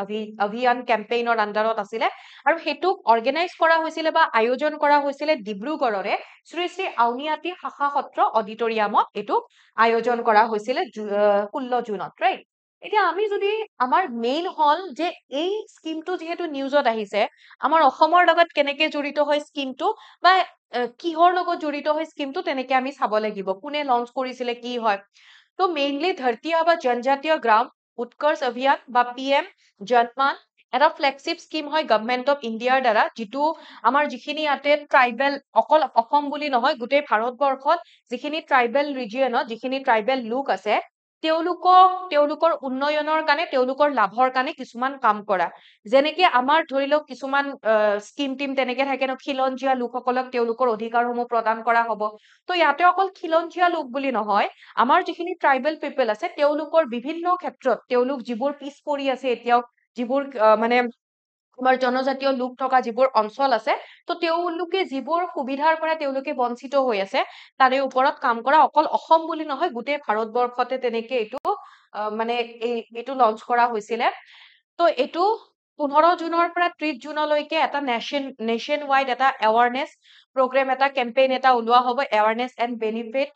অভিযান কেম্পেইনৰ আন্ডাৰত আছিলে, আৰু হেতুক অৰ্গানাইজ কৰা হৈছিলে বা আয়োজন কৰা হৈছিলে ডিব্ৰুগড়ৰে শ্ৰী শ্ৰী আউনিআটি শাখা সত্ৰ অডিটৰিয়ামত এইটো আয়োজন কৰা হৈছিলে 16 জুনত, ৰাইট। এতিয়া আমি যদি আমাৰ মেইন হল যে এই স্কিমটো যেহেতু নিউজত আহিছে, আমাৰ অসমৰ লগত কেনেকে জড়িত হয় স্কিমটো, বা কিহৰ লগত জড়িত হয় স্কিমটো, তেনেকে আমি চাব লাগিব, কোনে লঞ্চ কৰিছিলে কি হয়। তো মেইনলি ধৰতি আবা জনজাতীয় গ্ৰাম উৎকৰ্ষ অভিযান বা PM জনমান এটা ফ্লেগশিপ স্কিম হয় গভৰ্নমেন্ট অফ ইণ্ডিয়াৰ দ্বাৰা, যিটো আমাৰ যিখিনি ইয়াতে ট্ৰাইবেল, অকল অসম বুলি নহয় গোটেই ভাৰতবৰ্ষত যিখিনি ট্ৰাইবেল ৰিজিয়নত যিখিনি ট্ৰাইবেল লোক আছে, তেওঁলোকৰ উন্নয়নৰ কাৰণে, তেওঁলোকৰ লাভৰ কাৰণে কিছুমান কাম কৰা, যেনেকে আমাৰ ধৰি লওক কিছুমান স্কিম টিম তেনেকে থাকে ন, খিলঞ্জীয়া লোকসকলক তেওঁলোকৰ অধিকাৰসমূহ প্ৰদান কৰা হ'ব। তো ইয়াতে অকল খিলঞ্জীয়া লোক বুলি নহয়, আমাৰ যিখিনি ট্ৰাইবেল পিপল আছে, তেওঁলোকৰ বিভিন্ন ক্ষেত্ৰত তেওঁলোক যিবোৰ পিছ পৰি আছে এতিয়াও, যিবোৰ মানে আমাৰ জনজাতীয় লোক থকা যিবোৰ অঞ্চল আছে, তো তেওঁলোকে যিবোৰ সুবিধাৰ পৰা তেওঁলোকে বঞ্চিত হৈ আছে, তাৰে ওপৰত কাম কৰা, অকল অসম বুলি নহয় গোটেই ভাৰতবৰ্ষতে তেনেকে এইটো মানে এইটো লঞ্চ কৰা হৈছিলে। তো এইটো 15 জুনৰ পৰা 30 জুনলৈকে এটা নেশ্যন ৱাইড এটা এৱাৰনেছ প্ৰগ্ৰেম, এটা কেম্পেইন এটা ওলোৱা হ'ব, এৱাৰনেছ এণ্ড বেনিফিট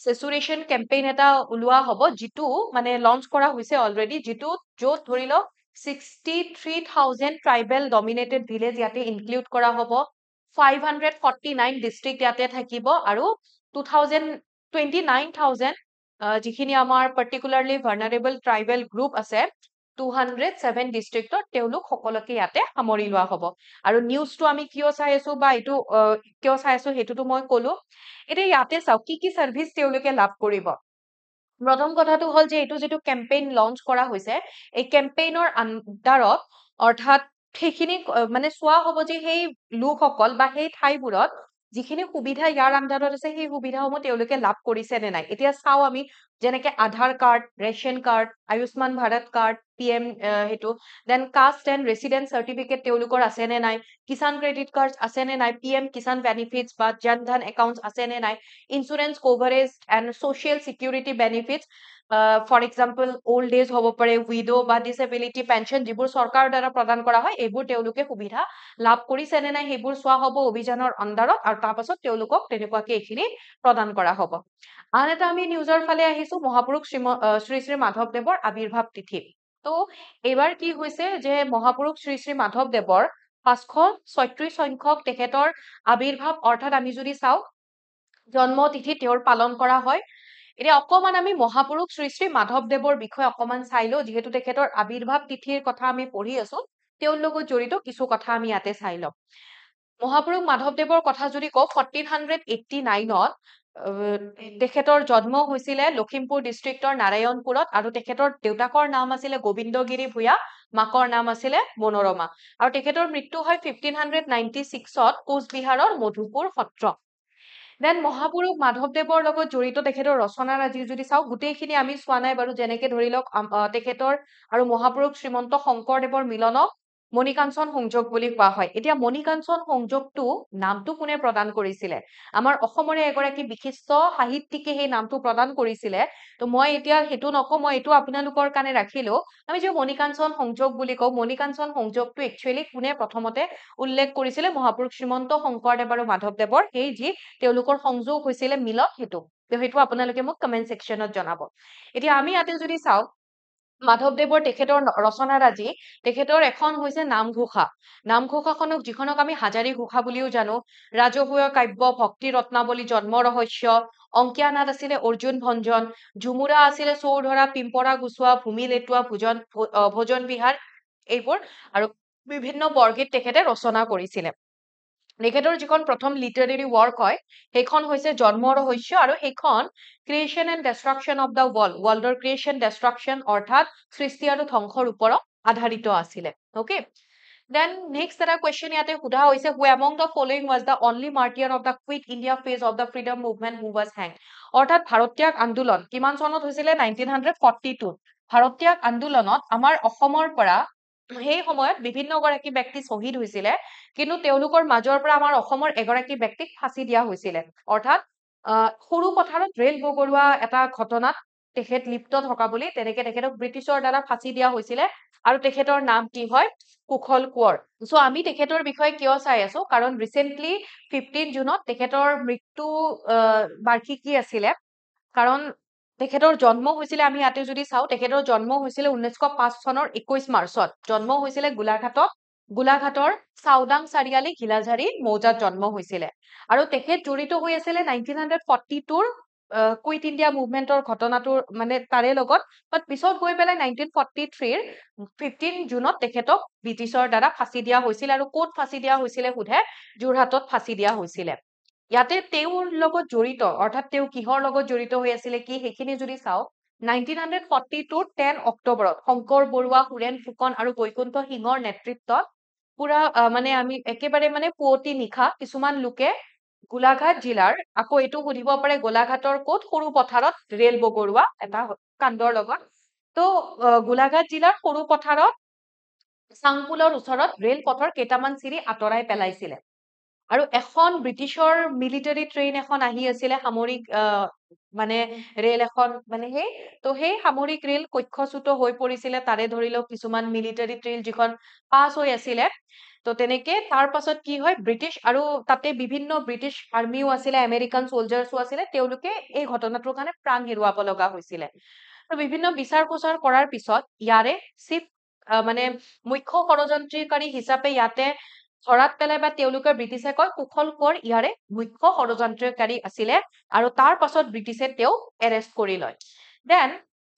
সেচুৰেশ্যন কেম্পেইন এটা ওলোৱা হ'ব, যিটো মানে লঞ্চ কৰা হৈছে অলৰেডি, য'ত ধৰি লওক 63,000 ট্ৰাইবেল ডমিনেটেড ভিলেজ ইয়াতে ইনক্লুড কৰা হ'ব, 549 ডিষ্ট্ৰিক্ট ইয়াতে থাকিব, আৰু 29,000 যিখিনি আমাৰ পাৰ্টিকুলাৰলি ভাৰ্নাৰেবল ট্ৰাইবেল গ্ৰুপ আছে, 207 ডিষ্ট্ৰিক্টত তেওঁলোক সকলোকে ইয়াতে সামৰি লোৱা হ'ব। আৰু নিউজটো আমি কিয় চাই আছো বা এইটো কিয় চাই আছো সেইটোতো মই কলো। এতিয়া ইয়াতে চাওক কি সাৰ্ভিস তেওঁলোকে লাভ কৰিব। প্ৰথম কথাটো হ'ল যে এইটো যিটো কেম্পেইন লঞ্চ কৰা হৈছে, এই কেম্পেইনৰ আন্ডাৰত, অৰ্থাৎ সেইখিনি মানে চোৱা হ'ব যে সেই লোকসকল বা সেই ঠাইবোৰত যিখিনি সুবিধা ইয়াৰ আন্ডাৰত আছে, সেই সুবিধাসমূহ তেওঁলোকে লাভ কৰিছে নে নাই। এতিয়া চাও আমি, যেনেকে Aadhaar card, ration card, Ayushman Bharat card, PM সেইটো, then caste and resident certificate তেওঁলোকৰ আছে নে নাই, কিষাণ ক্ৰেডিট কাৰ্ড আছে নে নাই, PM কিষাণ বেনিফিটছ বা জন ধন একাউণ্ট আছে নে নাই, insurance coverage and social security benefits, for example old age হ'ব পাৰে, উইডো বা ডিছেবিলিটি পেঞ্চন, যিবোৰ চৰকাৰৰ দ্বাৰা প্ৰদান কৰা হয়, এইবোৰ তেওঁলোকে সুবিধা লাভ কৰিছে নে নাই সেইবোৰ চোৱা হ'ব অভিযানৰ আন্ডাৰত, আৰু তাৰ পাছত তেওঁলোকক তেনেকুৱাকে এইখিনি প্ৰদান কৰা হ'ব। আন এটা আমি নিউজৰ ফালে আহিছো, মহাপুৰুষ শ্ৰী শ্ৰী মাধৱদেৱৰ আৱিৰ্ভাৱ তিথি। তো এইবাৰ কি হৈছে যে মহাপুৰুষ শ্ৰী শ্ৰী মাধৱদেৱৰ 536 সংখ্যক তেখেতৰ আবিৰ্ভাৱ অৰ্থাৎ আমি যদি চাওঁ জন্ম তিথি তেওঁৰ পালন কৰা হয় এতিয়া অকমান আমি মহাপুৰুষ শ্ৰী শ্ৰী মাধৱদেৱৰ বিষয়ে অকমান চাই লওঁ যিহেতু তেখেতৰ আবিৰ্ভাৱ তিথিৰ কথা আমি পঢ়ি আছো তেওঁৰ লগত জড়িত কিছু কথা আমি ইয়াতে চাই লওঁ মহাপুৰুষ মাধৱদেৱৰ কথা যদি কওঁ 1489ত তেখেতৰ জন্ম হৈছিলে লখিমপুৰ ডিষ্ট্ৰিক্টৰ নাৰায়ণপুৰত আৰু তেখেতৰ দেউতাকৰ নাম আছিলে গোবিন্দগিৰি ভূঞা মাকৰ নাম আছিলে মনোৰমা আৰু তেখেতৰ মৃত্যু হয় 1596ত কোচবিহাৰৰ মধুপুৰ সত্ৰ দেন মহাপুৰুষ মাধৱদেৱৰ লগত জড়িত তেখেতৰ ৰচনাৰাজি যদি চাওঁ গোটেইখিনি আমি চোৱা নাই বাৰু যেনেকে ধৰি লওক তেখেতৰ আৰু মহাপুৰুষ শ্ৰীমন্ত শংকৰদেৱৰ মিলনক মণিকাঞ্চন সংযোগ বুলি কোৱা হয় এতিয়া মণিকাঞ্চন সংযোগটো নামটো কোনে প্ৰদান কৰিছিলে আমাৰ অসমৰে এগৰাকী বিশিষ্ট সাহিত্যিকে সেই নামটো প্ৰদান কৰিছিলে তো মই এতিয়া হেতু নকওঁ মই এটো আপোনালোকৰ কাৰণে ৰাখিলো আমি যে মণিকাঞ্চন সংযোগ বুলি কওঁ মণিকাঞ্চন সংযোগটো একচুয়ালি কোনে প্ৰথমতে উল্লেখ কৰিছিলে মহাপুৰুষ শ্ৰীমন্ত শংকৰদেৱ আৰু মাধৱদেৱৰ সেই যি তেওঁলোকৰ সংযোগ হৈছিলে মিলন হেতু তো হেতু আপোনালোকে মোক কমেন্ট সেকশনত জনাব এতিয়া আমি ইয়াতে যদি চাওঁ মাধৱদেৱৰ তেখেতৰ ৰচনাৰাজি তেখেতৰ এখন হৈছে নামঘোষা নামঘোষাখনক যিখনক আমি হাজাৰী ঘোষা বুলিও জানো ৰাজহুৱা কাব্য ভক্তি ৰত্নাৱলী জন্ম ৰহস্য অংকীয়া নাট আছিলে অৰ্জুন ভঞ্জন ঝুমুৰা আছিলে চৌধৰা পিম্পৰা গুচোৱা ভূমি লেটুৱা ভোজন বিহাৰ এইবোৰ আৰু বিভিন্ন বৰগীত তেখেতে ৰচনা কৰিছিলে তেখেতৰ যিখন প্ৰথম লিটাৰেৰী ৱৰ্ক হয় সেইখন হৈছে জন্ম ৰহস্য আৰু সেইখন creation and destruction of the ৱৰ্ল্ডৰ ক্ৰিয়েশ্যন ডেষ্ট্ৰাকশ্যন অৰ্থাৎ সৃষ্টি আৰু ধ্বংসৰ ওপৰত আধাৰিত আছিলে ওকে Then next এটা question ইয়াতে সোধা হৈছে who among the following was the only martyr of the quit India phase of the freedom movement who was hanged অৰ্থাৎ ভাৰত্যাগ আন্দোলন কিমান চনত হৈছিলে 1942 ভাৰত্যাগ আন্দোলনত আমাৰ অসমৰ পৰা সেই সময়ত বিভিন্ন গৰাকী ব্যক্তি শ্বহীদ হৈছিলে কিন্তু তেওঁলোকৰ মাজৰ পৰা আমাৰ অসমৰ এগৰাকী ব্যক্তিক ফাঁচি দিয়া হৈছিলে অৰ্থাৎ সৰু পথাৰত ৰেল বগৰুৱা এটা ঘটনাত তেখেত লিপ্ত থকা বুলি তেনেকে তেখেতক ব্ৰিটিছৰ দ্বাৰা ফাঁচি দিয়া হৈছিলে আৰু তেখেতৰ নাম কি হয় কুশল কোঁৱৰ সো আমি তেখেতৰ বিষয়ে কিয় চাই আছো কাৰণ ৰিসেন্টলি 15 জুনত তেখেতৰ মৃত্যু বাৰ্ষিকী আছিলে কাৰণ তেখেতৰ জন্ম হৈছিলে আমি ইয়াতে যদি চাওঁ তেখেতৰ জন্ম হৈছিলে 1905 চনৰ 21 মাৰ্চত জন্ম হৈছিলে গোলাঘাটৰ চাউদাং চাৰিআলি ঘিলাঝাৰী মৌজাত জন্ম হৈছিলে আৰু তেখেত জড়িত হৈ আছিলে 1942ৰ কুইট ইণ্ডিয়া মুভমেন্টৰ ঘটনাটোৰ মানে তাৰে লগত বাট পিছত গৈ পেলাই 1943ৰ 15 জুনত তেখেতক ব্ৰিটিছৰ দ্বাৰা ফাঁচি দিয়া হৈছিল আৰু ক'ত ফাঁচি দিয়া হৈছিলে সোধে যোৰহাটত ফাঁচি দিয়া হৈছিলে ইয়াতে তেওঁৰ লগত জড়িত অৰ্থাৎ তেওঁ কিহৰ লগত জড়িত হৈ আছিলে কি সেইখিনি যদি চাওঁ 1942 10 অক্টোবৰত শংকৰ বৰুৱা সুৰেন ফুকন আৰু বৈকুণ্ঠ সিংহৰ নেতৃত্বত পুৰা মানে আমি একেবাৰে মানে পুৱতি নিশা কিছুমান লোকে গোলাঘাট জিলাৰ আকৌ এইটো সুধিব পাৰে গোলাঘাটৰ ক'ত সৰু পথাৰত ৰেল বগৰুৱা এটা কাণ্ডৰ লগত তো গোলাঘাট জিলাৰ সৰু পথাৰত চাংপুলৰ ওচৰত ৰেল পথৰ কেইটামান চিৰি আঁতৰাই পেলাইছিলে আৰু এখন ব্ৰিটিছৰ মিলিটাৰী ট্ৰেইন এখন আহি আছিলে সামৰিক মানে ৰেল এখন মানে সেই সামৰিক ৰেল কক্ষচ্যুত হৈ পৰিছিলে তাৰে ধৰি লওক কিছুমান মিলিটাৰী ট্ৰেইন যিখন পাছ হৈ আছিলে তো তেনেকে তাৰ পাছত কি হয় ব্ৰিটিছ আৰু তাতে বিভিন্ন ব্ৰিটিছ আৰ্মিও আছিলে আমেৰিকান সোলজাৰ্সও আছিলে তেওঁলোকে এই ঘটনাটোৰ কাৰণে প্ৰাণ হেৰুৱাব লগা হৈছিলে তো বিভিন্ন বিচাৰ প্ৰচাৰ কৰাৰ পিছত ইয়াৰে চিফ মানে মুখ্য ষড়যন্ত্ৰকাৰী হিচাপে ইয়াতে ধৰাত পেলাই বা তেওঁলোকে ব্ৰিটিছে কয় কুশল কোঁৱৰ ইয়াৰে মুখ্য ষড়যন্ত্ৰকাৰী আছিলে আৰু তাৰ পাছত ব্ৰিটিছে তেওঁক এৰেষ্ট কৰি লয় দেন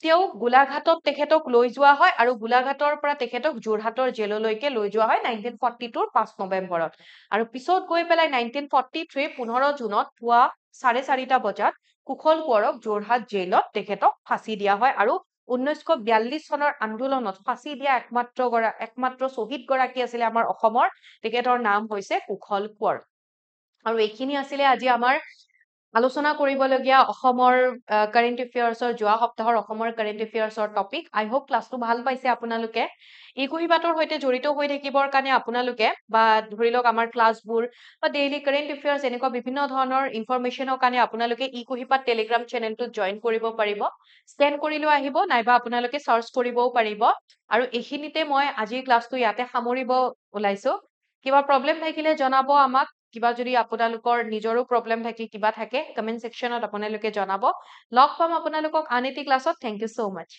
তেওঁ গোলাঘাটত তেখেতক লৈ যোৱা হয় আৰু গোলাঘাটৰ পৰা তেখেতক যোৰহাটৰ জেললৈকে লৈ যোৱা হয় 1942ৰ 5 নৱেম্বৰত আৰু পিছত গৈ পেলাই 1943 15 জুনত পুৱা 4:30 বজাত কুশল কোঁৱৰক যোৰহাট জেলত তেখেতক ফাঁচি দিয়া হয় আৰু 1942 চনৰ আন্দোলনত ফাঁচি দিয়া একমাত্ৰ শ্বহীদ গৰাকী আছিলে আমাৰ অসমৰ তেখেতৰ নাম হৈছে কুশল কোঁৱৰ আৰু এইখিনি আছিলে আজি আমাৰ আলোচনা কৰিবলগীয়া অসমৰ কাৰেণ্ট এফেয়াৰ্সৰ যোৱা সপ্তাহৰ অসমৰ কাৰেণ্ট এফেয়াৰ্সৰ টপিক আই হোপ ক্লাসটো ভাল পাইছে আপোনালোকে ইকুহিবাতৰ সৈতে জড়িত হৈ থাকিবৰ কাৰণে আপোনালোকে বা ধৰি লওক আমাৰ ক্লাসবোৰ বা ডেইলি কাৰেণ্ট এফেয়াৰ্স এনেকুৱা বিভিন্ন ধৰণৰ ইনফৰমেশনৰ কাৰণে আপোনালোকে ইকুহিবাত টেলিগ্ৰাম চেনেলটোত জয়েন কৰিব পাৰিব স্ক্যান কৰিলেও আহিব নাইবা আপোনালোকে সাৰ্চ কৰিবও পাৰিব আৰু এইখিনিতে মই আজিৰ ক্লাসটো ইয়াতে সামৰিব ওলাইছো কিবা প্ৰবলেম থাকিলে জনাব আমাক কিবা যদি আপোনালোকৰ নিজৰো প্ৰবলেম থাকে কিবা থাকে কমেন্ট সেকশনত আপোনালোকে জনাব লগ পাম আপোনালোকক আন এটি ক্লাসত থ্যাংক ইউ সো মাচ